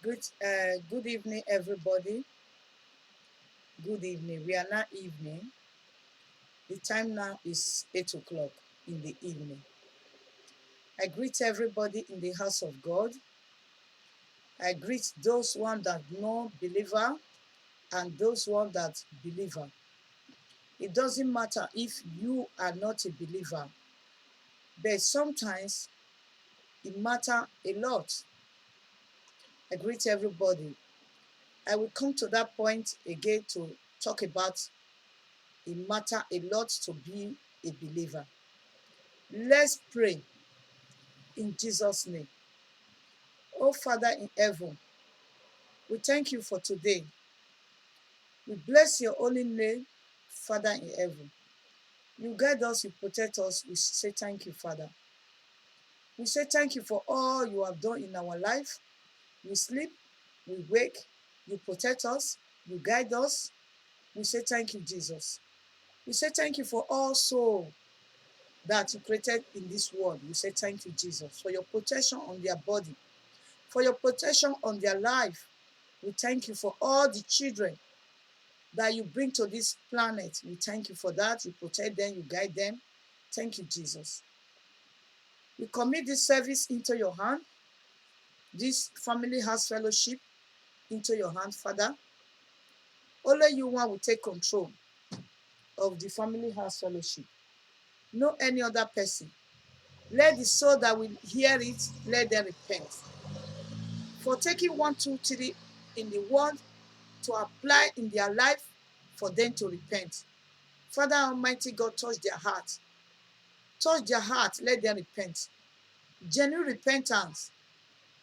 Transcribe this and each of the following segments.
Good evening, everybody. Good evening. We are now evening. The time now is 8 o'clock in the evening. I greet everybody in the house of God. I greet those one that know believer and those one that believer. It doesn't matter if you are not a believer, but sometimes it matter a lot. I greet everybody. I will come to that point again to talk about it matter a lot to be a believer. Let's pray in Jesus' name. Oh, Father in heaven, we thank you for today. We bless your holy name, Father in heaven. You guide us, you protect us. We say thank you, Father. We say thank you for all you have done in our life. We sleep, we wake, you protect us, you guide us. We say thank you, Jesus. We say thank you for all souls that you created in this world. We say thank you, Jesus, for your protection on their body, for your protection on their life. We thank you for all the children that you bring to this planet. We thank you for that. You protect them, you guide them. Thank you, Jesus. We commit this service into your hand, this family house fellowship into your hand, Father. Only you one will take control of the family house fellowship. No any other person. Let the soul that will hear it, let them repent. For taking 1, 2, 3 in the word to apply in their life for them to repent. Father Almighty God, touch their heart. Touch their heart, let them repent. Genuine repentance,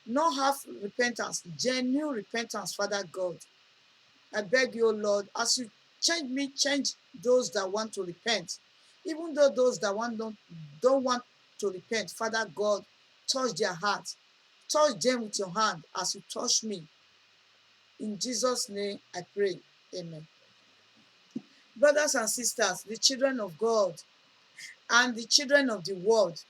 not half repentance, genuine repentance, Father God. I beg you, Lord, as you change me, change those that want to repent. Even though those that don't want to repent, Father God, touch their heart. Touch them with your hand as you touch me. In Jesus' name I pray. Amen. Brothers and sisters, the children of God and the children of the world.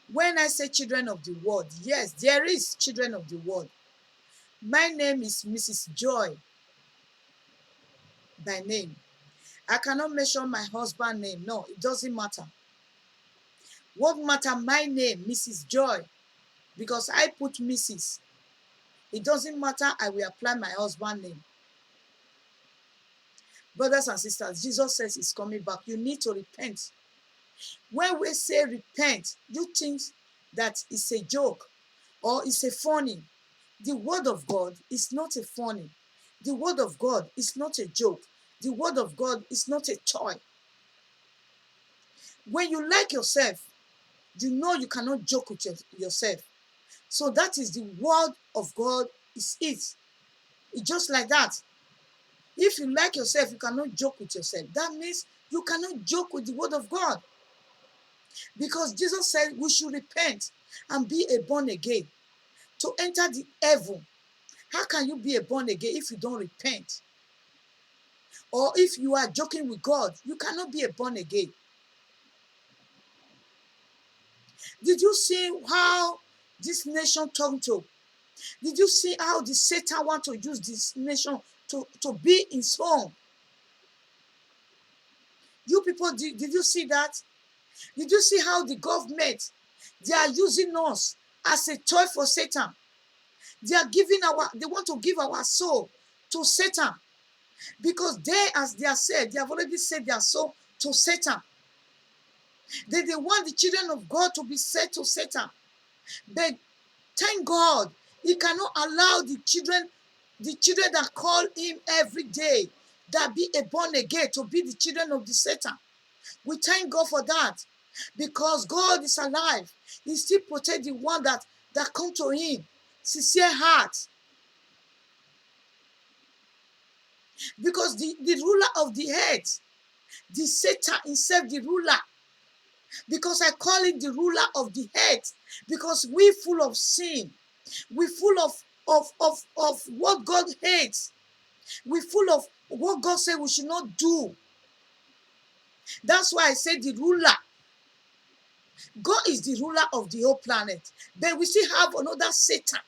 When I say children of the world, yes, there is children of the world. My name is Mrs. Joy by name. I cannot mention my husband's name. No, it doesn't matter. What matter my name, Mrs. Joy, because I put Mrs. It doesn't matter, I will apply my husband's name. Brothers and sisters, Jesus says he's coming back. You need to repent. When we say repent, you think that it's a joke or it's a funny. The word of God is not a funny. The word of God is not a joke. The word of God is not a toy. When you like yourself, you know you cannot joke with yourself. So that is the word of God is it. It's just like that. If you like yourself, you cannot joke with yourself. That means you cannot joke with the word of God. Because Jesus said we should repent and be a born again to enter the heaven. How can you be a born again if you don't repent? Or if you are joking with God, you cannot be a born again. Did you see how this nation turned to? Did you see how the Satan want to use this nation to be in song? You people, did you see that? Did you see how the government, they are using us as a toy for Satan? They want to give our soul to Satan. Because they, as they have said, they have already said their soul to Satan. They want the children of God to be said to Satan. But thank God, he cannot allow the children that call him every day, that be a born again, to be the children of the Satan. We thank God for that. Because God is alive. He still protects the one that come to him. Sincere heart. Because the ruler of the earth, the Satan himself, the ruler, because I call it the ruler of the earth, because we full of sin, we full of what God hates, we full of what God said we should not do. That's why I say the ruler. God is the ruler of the whole planet. Then we still have another Satan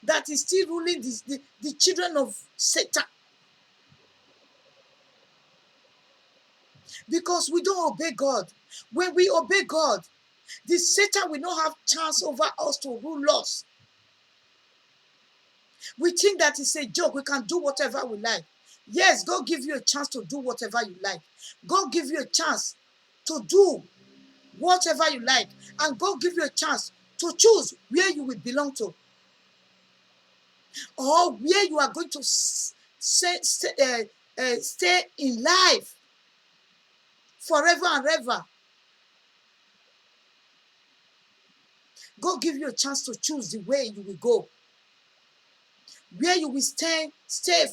that is still ruling the children of Satan. Because we don't obey God. When we obey God, the Satan will not have chance over us to rule us. We think that it's a joke. We can do whatever we like. Yes, God give you a chance to do whatever you like. God give you a chance to do whatever you like. And God give you a chance to choose where you will belong to. Or where you are going to stay in life forever and ever. God give you a chance to choose the way you will go. Where you will stay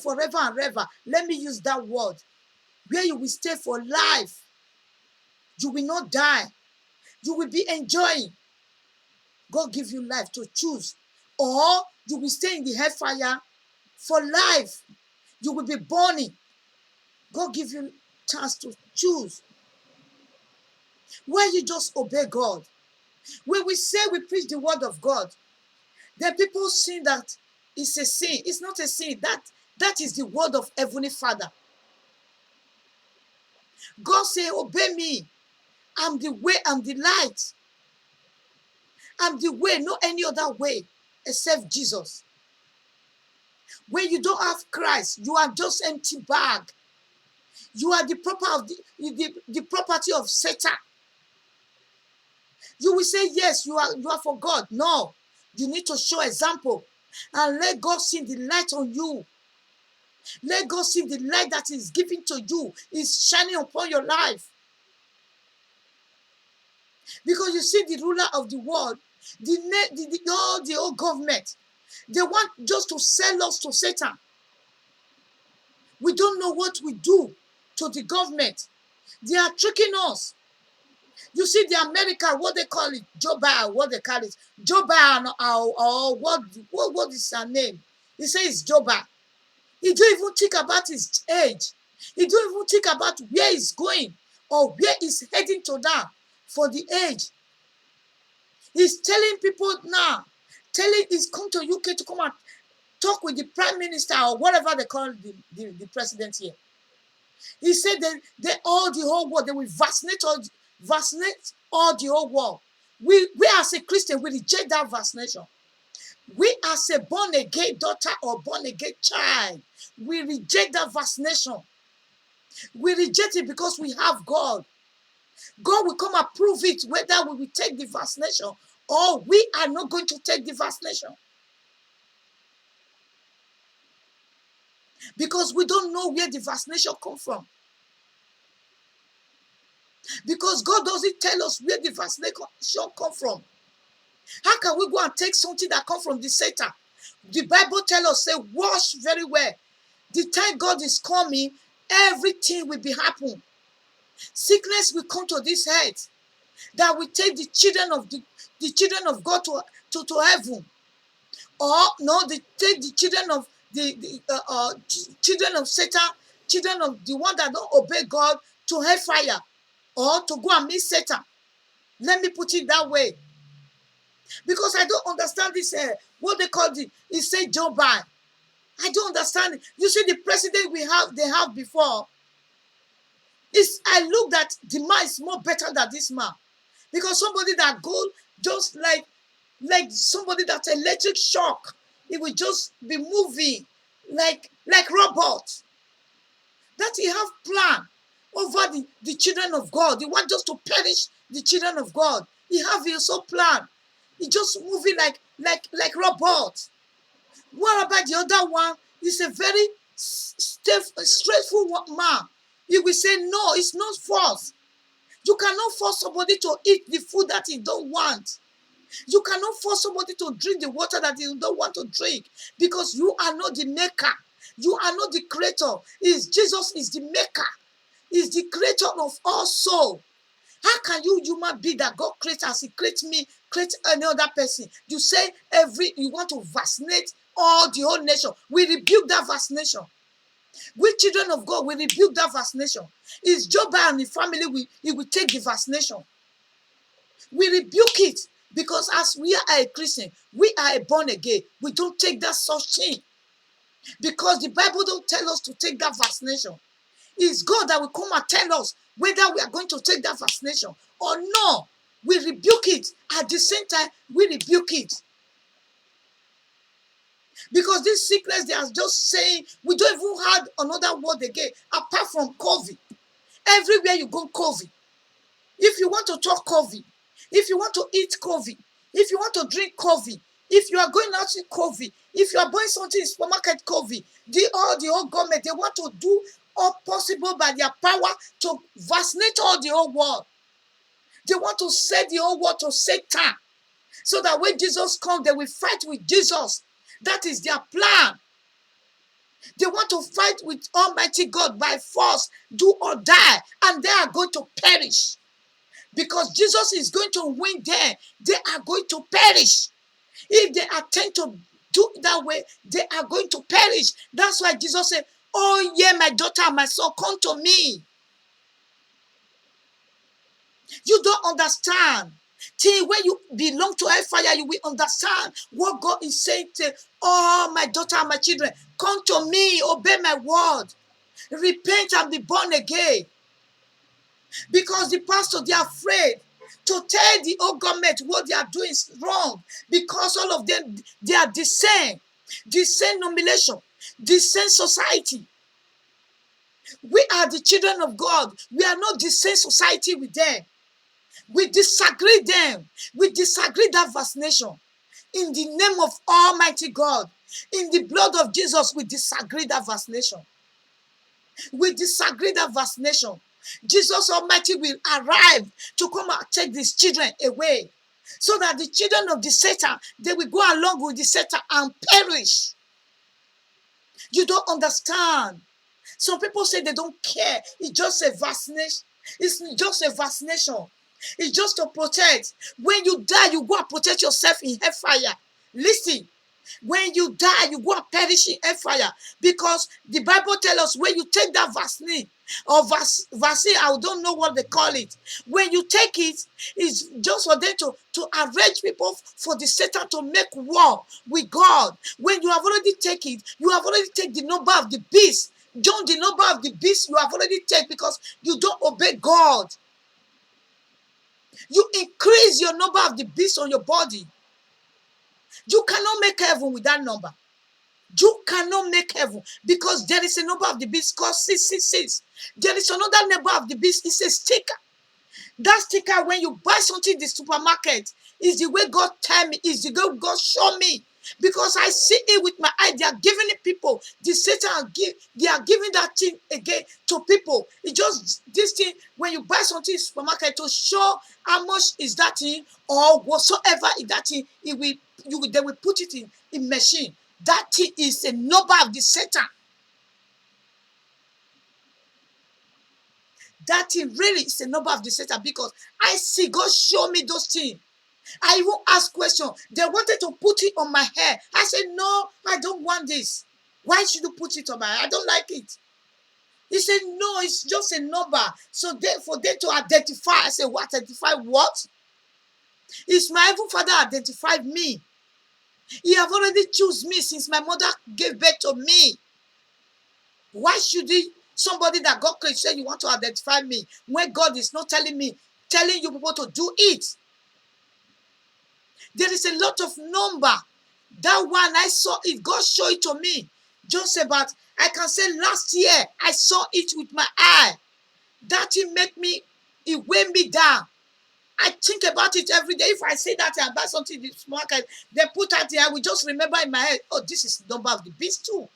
forever and ever. Let me use that word. Where you will stay for life. You will not die. You will be enjoying. God give you life to choose. Or you will stay in the hellfire for life. You will be burning. God give you chance to choose. Where you just obey God. When we say we preach the word of God, then people see that it's a sin. It's not a sin. That is the word of Heavenly Father. God say, obey me. I'm the way, I'm the light. I'm the way, no any other way except Jesus. When you don't have Christ, you are just empty bag. You are the property of Satan. You will say, yes, you are for God. No, you need to show example and let God see the light on you. Let God see the light that is given to you is shining upon your life. Because you see the ruler of the world, the whole government, they want just to sell us to Satan. We don't know what we do to the government. They are tricking us. You see the America, what they call it, Joe Biden, what they call it, Joe Biden, or what is her name? He says it's Joe Biden. He don't even think about his age. He don't even think about where he's going or where he's heading to now for the age. He's telling people now, he's come to UK to come and talk with the prime minister or whatever they call the president here. He said that all the whole world, they will vaccinate all the whole world. We as a Christian, we reject that vaccination. We as a born-again daughter or born-again child, we reject that vaccination. We reject it because we have God. God will come and prove it whether we will take the vaccination or we are not going to take the vaccination. Because we don't know where the vaccination comes from. Because God doesn't tell us where the vaccination comes from. How can we go and take something that comes from the Satan? The Bible tells us, say, wash very well. The time God is coming, everything will be happening. Sickness will come to this earth. That will take the children of God to heaven. Or no, they take the children of children of Satan, children of the one that don't obey God to hellfire, or to go and meet Satan. Let me put it that way. Because I don't understand this, what they call it said Joe Biden. I don't understand it. You see the president they have before. I look that the man is more better than this man. Because somebody that goes just like somebody that's electric shock, it will just be moving like robot. That he have plan over the children of God. He want just to perish the children of God. He have his own plan. He just moving like robot. What about the other one? He's a very straightforward man. He will say, no, it's not force. You cannot force somebody to eat the food that he don't want. You cannot force somebody to drink the water that he don't want to drink, because you are not the maker. You are not the creator. Jesus is the maker. He's the creator of all soul. How can you human being that God creates as he creates me, create any other person? You say you want to vaccinate all the whole nation. We rebuke that vaccination. We children of God, we rebuke that vaccination. It's Joe Biden and the family, he will take the vaccination. We rebuke it. Because as we are a Christian, we are a born again. We don't take that such thing. Because the Bible don't tell us to take that vaccination. It's God that will come and tell us whether we are going to take that vaccination or no. We rebuke it. At the same time, we rebuke it. Because this sickness, they are just saying, we don't even have another word again, apart from COVID. Everywhere you go, COVID. If you want to talk COVID, if you want to eat COVID, if you want to drink COVID, if you are going out to COVID, if you are buying something in supermarket COVID, the whole government, they want to do all possible by their power to vaccinate all the whole world. They want to set the whole world to Satan, so that when Jesus comes, they will fight with Jesus. That is their plan. They want to fight with Almighty God by force, do or die, and they are going to perish. Because Jesus is going to win them, they are going to perish. If they attempt to do it that way, they are going to perish. That's why Jesus said, oh yeah, my daughter, my son, come to me. You don't understand. Till when you belong to hellfire, you will understand what God is saying to, oh, my daughter, my children, come to me, obey my word. Repent and be born again. Because the pastor, they are afraid to tell the old government what they are doing is wrong. Because all of them, they are the same nomination, the same society. We are the children of God. We are not the same society with them. We disagree them. We disagree that vaccination. In the name of Almighty God, in the blood of Jesus, we disagree that vaccination. We disagree that vaccination. Jesus Almighty will arrive to come and take these children away, so that the children of the Satan, they will go along with the Satan and perish. You don't understand. Some people say they don't care. It's just a vaccination. It's just a vaccination. It's just to protect. When you die, you go and protect yourself in hellfire. Listen. When you die, you go and perish in hellfire. Because the Bible tells us when you take that vaccine, or vaccine, I don't know what they call it. When you take it, it's just for them to arrange people for the Satan to make war with God. When you have already taken it, you have already taken the number of the beast. Don't the number of the beast you have already taken, because you don't obey God. You increase your number of the beast on your body. You cannot make heaven with that number. You cannot make heaven, because there is a number of the beast called 666. There is another number of the beast. It's a sticker. That sticker, when you buy something in the supermarket, is the way God tell me, is the way God show me. Because I see it with my eye. They are giving it people. The Satan they are giving that thing again to people. It's just this thing, when you buy something in the supermarket, to show how much is that thing, or whatsoever is that thing, they will put it in machine. That thing is a number of the Satan. That thing really is a number of the Satan, because I see God show me those things. I even ask questions. They wanted to put it on my hair. I said, no, I don't want this. Why should you put it on my hair? I don't like it. He said, no, it's just a number. So for them to identify, I said, what? Identify what? It's my Heavenly Father identified me. He have already chosen me since my mother gave birth to me. Why should somebody that God created say you want to identify me, when God is not telling you people to do it? There is a lot of number. That one, I saw it. God showed it to me. Just about, I can say last year, I saw it with my eye. That thing make me, it weighed me down. I think about it every day. If I say that I buy something in the market, they put that there, I will just remember in my head, oh, this is the number of the beast too.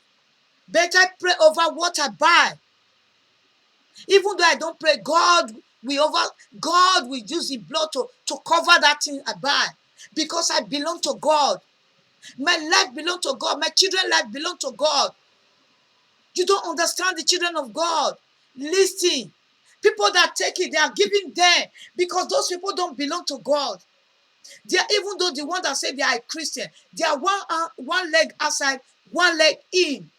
Better pray over what I buy. Even though I don't pray, God will use the blood to cover that thing I buy. Because I belong to God. My life belongs to God. My children's life belongs to God. You don't understand the children of God. Listen. People that take it, they are giving them, because those people don't belong to God. They are, even though the one that say they are a Christian, they are one leg outside, one leg in.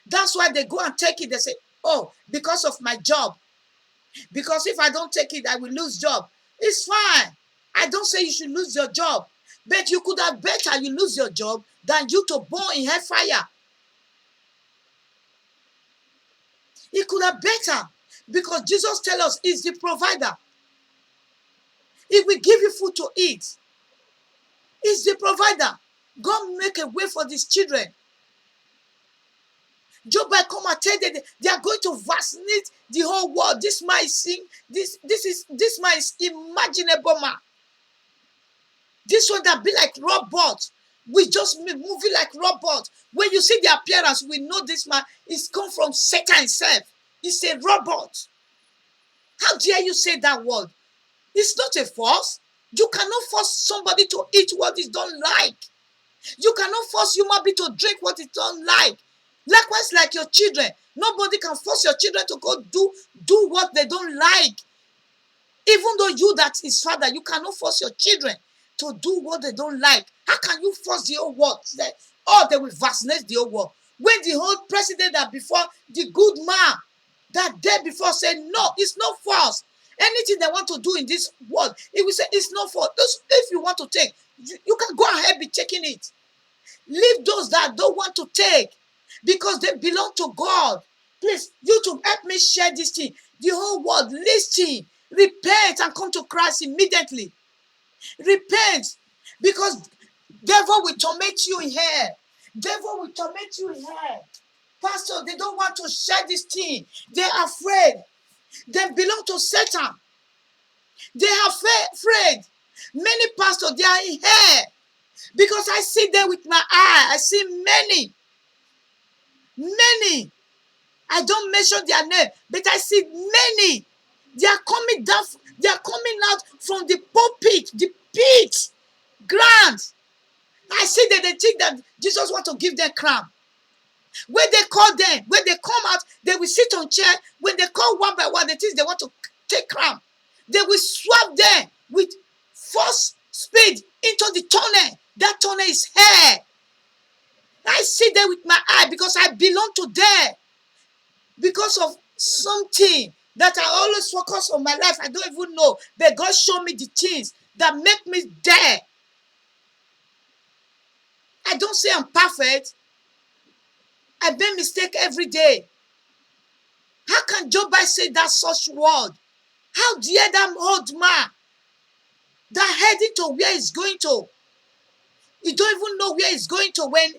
That's why they go and take it. They say, oh, because of my job. Because if I don't take it, I will lose job. It's fine. I don't say you should lose your job, but you could have better you lose your job than you to burn in hellfire. It could have better, because Jesus tells us he's the provider. He will give you food to eat. He's the provider. God make a way for these children. Joe Biden come and tell them they are going to vaccinate the whole world. This man is seeing, this man is imaginable man. This one that be like robot. We just moving like robot. When you see the appearance, we know this man is come from Satan himself. He's a robot. How dare you say that word? It's not a force. You cannot force somebody to eat what he don't like. You cannot force human being to drink what he don't like. Likewise, like your children. Nobody can force your children to go do what they don't like. Even though you that is father, you cannot force your children to do what they don't like. How can you force the whole world? They will vaccinate the whole world. When the whole president that before, the good man that day before said, no, it's not force. Anything they want to do in this world, it will say it's not force. If you want to take, you can go ahead be taking it. Leave those that don't want to take, because they belong to God. Please, you to help me share this thing. The whole world, listen, repent and come to Christ immediately. Repent, because devil will torment you in hell. Devil will torment you in hell. Pastor, they don't want to share this thing. They're afraid. They belong to Satan. They are afraid. Many pastors, they are in hell. Because I see them with my eye. I see many. I don't mention their name, but I see many. They are coming down. They are coming out from the pulpit, the pit, ground. I see that they think that Jesus wants to give them crown. When they call them, when they come out, they will sit on chair. When they call one by one, the things they want to take crown, they will swap them with force speed into the tunnel. That tunnel is hell. I see them with my eye because I belong to them. Because of something that I always focus on my life, I don't even know. But God showed me the things that make me there. I don't say I'm perfect. I make mistake every day. How can Joe Biden say that such word? How dare that old man that heading to where he's going to? He don't even know where he's going to when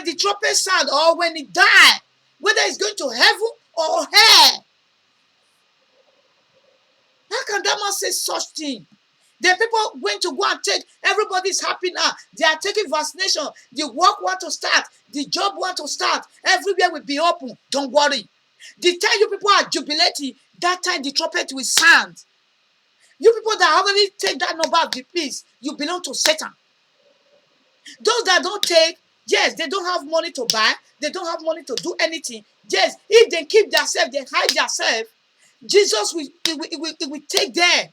the trumpet sound, or when he die, whether he's going to heaven or hell. How can that man say such thing? The people went to go and take, everybody's happy now. They are taking vaccination. The work want to start. The job want to start. Everywhere will be open. Don't worry. The time you people are jubilating, that time the trumpet will sound. You people that already take that number of the peace, you belong to Satan. Those that don't take, yes, they don't have money to buy. They don't have money to do anything. Yes, if they keep themselves, they hide themselves, Jesus will take them.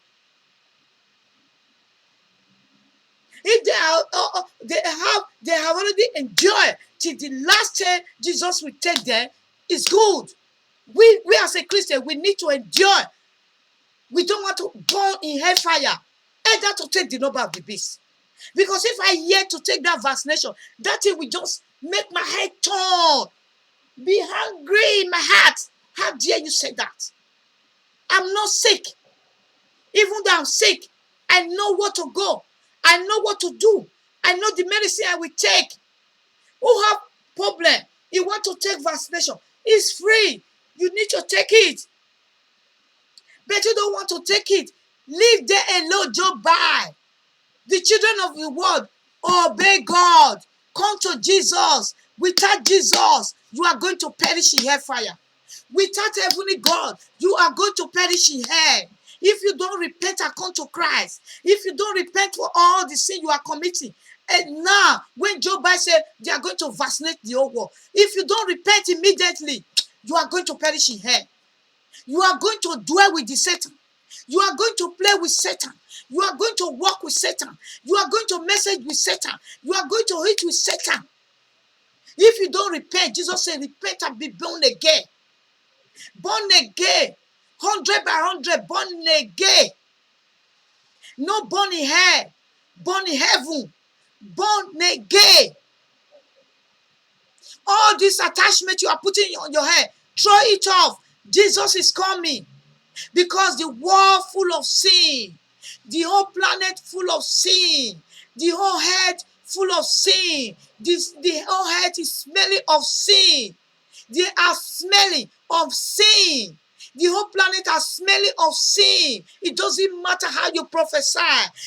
If they have already enjoyed till the last day Jesus will take them, it's good. We as a Christian, we need to endure. We don't want to burn in hellfire, either to take the number of the beast. Because if I hear to take that vaccination, that thing will just make my head turn, be hungry in my heart. How dare you say that? I'm not sick. Even though I'm sick, I know what to go. I know what to do. I know the medicine I will take. Who have problem? You want to take vaccination? It's free. You need to take it. But you don't want to take it. Leave them alone, Joe Biden. The children of the world, obey God. Come to Jesus. Without Jesus, you are going to perish in hellfire. Without heavenly God, you are going to perish in hell. If you don't repent and come to Christ, if you don't repent for all the sin you are committing, and now when Joe Biden said they are going to vaccinate the whole world, if you don't repent immediately, you are going to perish in hell. You are going to dwell with the Satan. You are going to play with Satan. You are going to walk with Satan. You are going to message with Satan. You are going to eat with Satan. If you don't repent, Jesus said, repent and be born again. Born again. 100 by 100, born again. No born in hell, born in heaven, born again. All this attachment you are putting on your head, throw it off. Jesus is coming. Because the world full of sin, the whole planet full of sin, the whole earth full of sin, the whole earth is smelling of sin. They are smelling of sin. The whole planet are smelling of sin. It doesn't matter how you prophesy.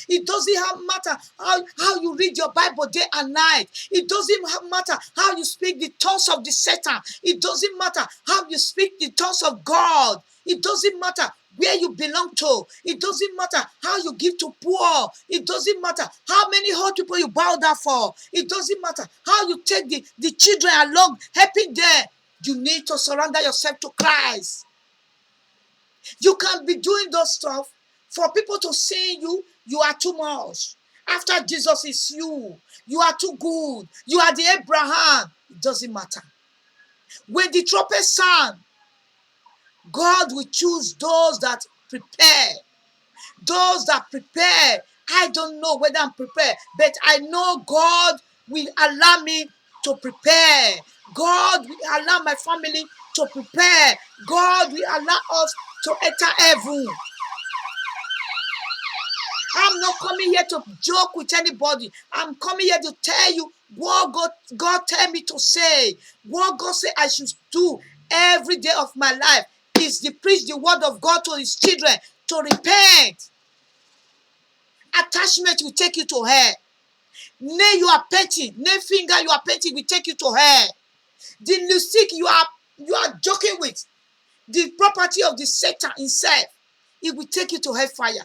It doesn't matter how you read your Bible day and night. It doesn't matter how you speak the tongues of the Satan. It doesn't matter how you speak the tongues of God. It doesn't matter where you belong to. It doesn't matter how you give to poor. It doesn't matter how many old people you bow down for. It doesn't matter how you take the children along, helping them. You need to surrender yourself to Christ. You can't be doing those stuff for people to see you are too much. After Jesus is you are too good. You are the Abraham. It doesn't matter. When the trumpet sound, God will choose those that prepare. Those that prepare. I don't know whether I'm prepared, but I know God will allow me to prepare. God will allow my family to prepare. God will allow us to enter heaven. I'm not coming here to joke with anybody. I'm coming here to tell you what God tell me to say. What God say I should do every day of my life is to preach the word of God to his children to repent. Attachment will take you to hell. Nail you are painting, nail finger you are painting will take you to hell. The lipstick you are joking with, the property of the Satan himself, it will take you to hellfire.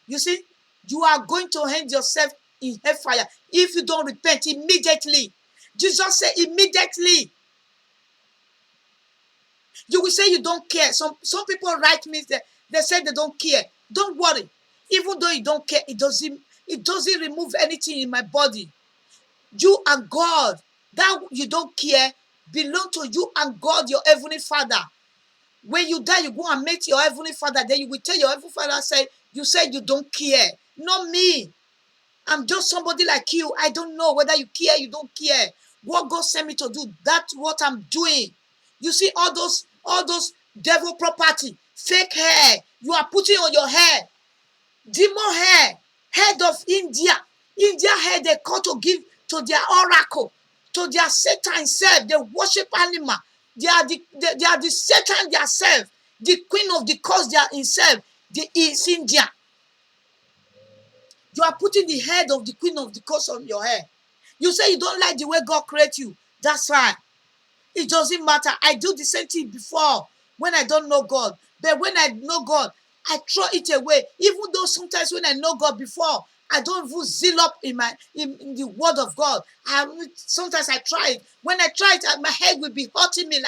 You see, you are going to end yourself in hellfire if you don't repent immediately. Jesus said immediately. You will say you don't care. Some people write me that they say they don't care. Don't worry. Even though you don't care, it doesn't remove anything in my body. You and God, that you don't care, belong to you and God, your heavenly Father. When you die, you go and meet your heavenly Father. Then you will tell your heavenly Father, you said you don't care. Not me. I'm just somebody like you. I don't know whether you care, you don't care. What God sent me to do, that's what I'm doing. You see all those devil property, fake hair you are putting on your hair, demon hair, head of India hair they call to give to their oracle, to their Satan himself. They worship animal. They are the Satan themselves, the queen of the cause they are himself. The is India. You are putting the head of the queen of the coast on your head. You say you don't like the way God created you. That's fine. It doesn't matter. I do the same thing before when I don't know God. But when I know God, I throw it away. Even though sometimes when I know God before, I don't even zeal up in the word of God. Sometimes I try it. When I try it, my head will be hurting me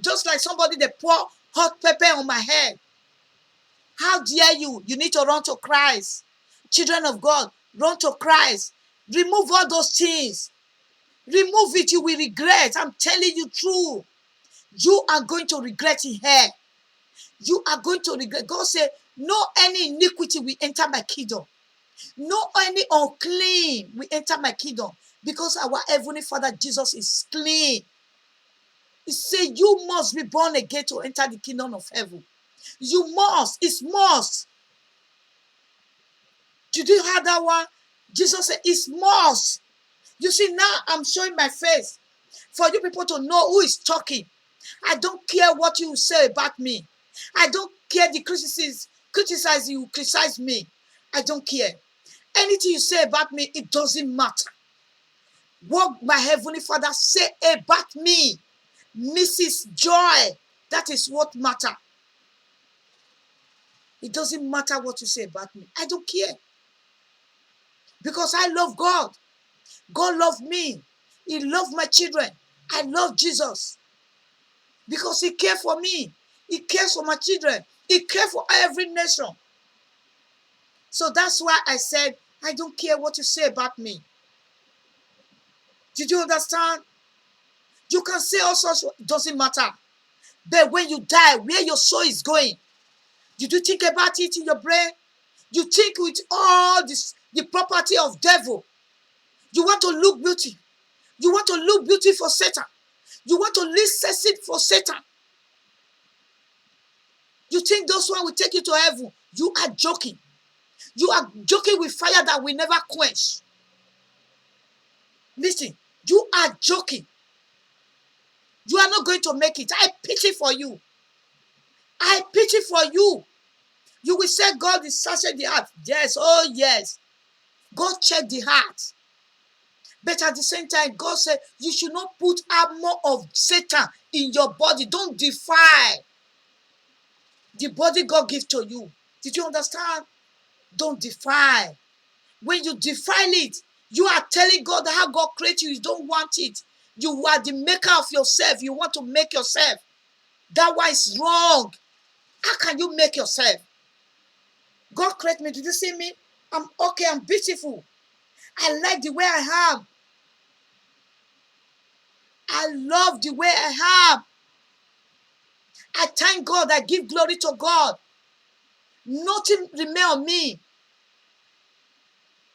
just like somebody that pour hot pepper on my head. How dare you? You need to run to Christ. Children of God, run to Christ. Remove all those things. Remove it, you will regret. I'm telling you true. You are going to regret it here. You are going to regret. God said, no any iniquity will enter my kingdom. No any unclean will enter my kingdom. Because our heavenly Father Jesus is clean. He said, you must be born again to enter the kingdom of heaven. You must. It's must. Did you hear that one? Jesus said, it's must. You see, now I'm showing my face for you people to know who is talking. I don't care what you say about me. I don't care the criticize you, criticize me. I don't care. Anything you say about me, it doesn't matter. What my heavenly Father say about me, Mrs. Joy, that is what matter. It doesn't matter what you say about me. I don't care. Because I love God. God loved me. He loved my children. I love Jesus. Because he cared for me. He cares for my children. He cares for every nation. So that's why I said, I don't care what you say about me. Did you understand? You can say all sorts, it doesn't matter. But when you die, where your soul is going, did you think about it in your brain? You think with all this, the property of devil, you want to look beauty. You want to look beauty for Satan. You want to live sexy for Satan. You think those one will take you to heaven. You are joking. You are joking with fire that will never quench. Listen, you are joking. You are not going to make it. I pity for you. I pity for you. You will say God is searching the heart. Yes, oh yes. God check the heart. But at the same time, God said you should not put armor of Satan in your body. Don't defile the body God gives to you. Did you understand? Don't defile. When you defile it, you are telling God how God created you. You don't want it. You are the maker of yourself. You want to make yourself. That one is wrong. How can you make yourself? God created me. Did you see me? I'm okay. I'm beautiful. I like the way I am. I love the way I am. I thank God. I give glory to God. Nothing remain on me.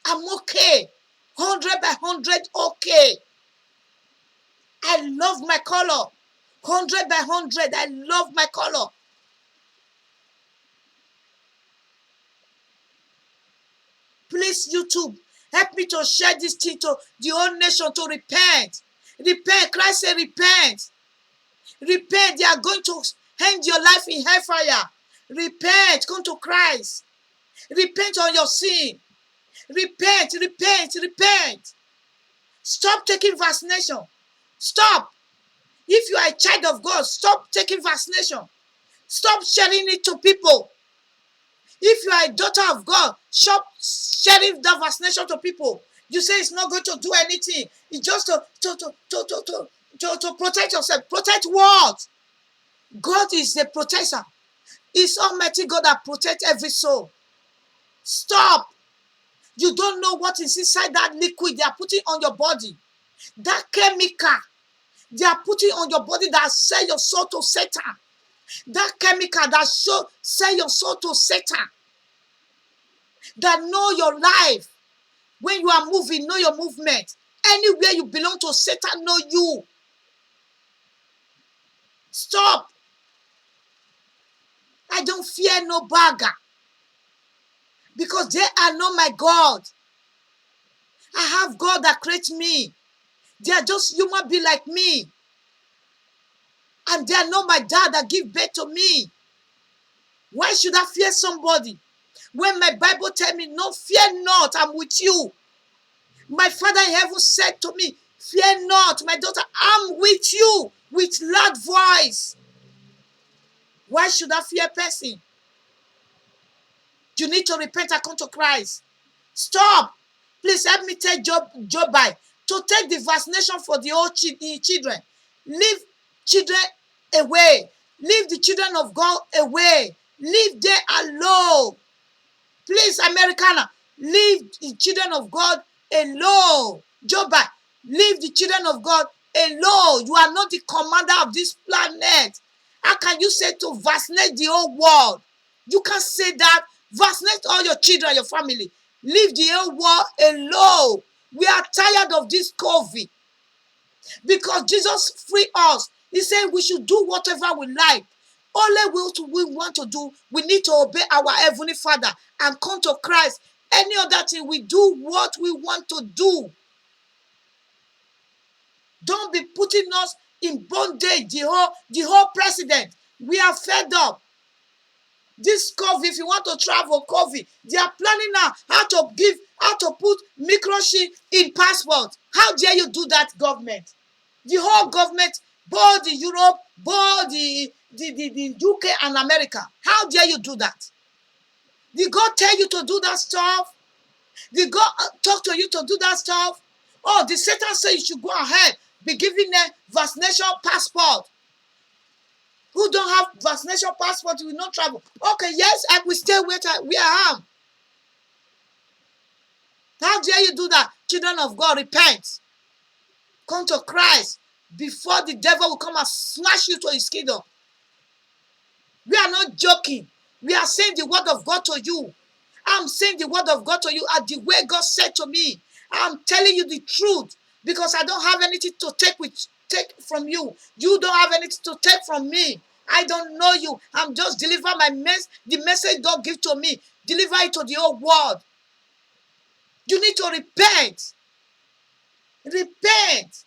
I'm okay. 100 by 100 okay. I love my color. 100 by 100. I love my color. Please, YouTube, help me to share this thing to the whole nation to repent. Repent. Christ said repent. Repent. They are going to end your life in hellfire. Repent. Come to Christ. Repent on your sin. Repent. Repent. Repent. Stop taking vaccination. Stop. If you are a child of God, stop taking vaccination. Stop sharing it to people. If you are a daughter of God, stop sharing that vaccination to people. You say it's not going to do anything. It's just to protect yourself. Protect what? God is the protector. It's Almighty God that protects every soul. Stop. You don't know what is inside that liquid they are putting on your body. That chemical they are putting on your body that sell your soul to Satan. That chemical that sell your soul to Satan. That know your life. When you are moving, know your movement. Anywhere you belong to, Satan know you. Stop. I don't fear no beggar. Because they are not my God. I have God that creates me. They are just human beings like me. And they are not my dad that give birth to me. Why should I fear somebody? When my Bible tells me, no, fear not, I'm with you. My Father in heaven said to me, fear not, my daughter, I'm with you with loud voice. Why should I fear person? You need to repent and come to Christ. Stop. Please help me tell Joe by to take the vaccination for the old children. Leave children away. Leave the children of God away. Leave them alone. Please, Americana, leave the children of God alone. Joe by leave the children of God alone. You are not the commander of this planet. How can you say to vaccinate the whole world? You can't say that. Vaccinate all your children, your family. Leave the whole world alone. We are tired of this COVID. Because Jesus freed us. He said we should do whatever we like. Only what we want to do, we need to obey our Heavenly Father and come to Christ. Any other thing, we do what we want to do. Don't be putting us in bondage, the whole president. We are fed up. This COVID, if you want to travel COVID, they are planning now how to put microchip in passport. How dare you do that, government? The whole government, both the Europe, both the UK and America. How dare you do that? Did God tell you to do that stuff? Did God talk to you to do that stuff? Oh, the Satan said you should go ahead, be giving a vaccination passport. Who don't have vaccination passport will not travel. Okay, yes, I will stay where I am. How dare you do that? Children of God, repent. Come to Christ before the devil will come and smash you to his kingdom. We are not joking. We are saying the word of God to you. I'm saying the word of God to you at the way God said to me. I'm telling you the truth because I don't have anything to take from you. You don't have anything to take from me. I don't know you. I'm just delivering the message God gives to me. Deliver it to the whole world. You need to repent. Repent.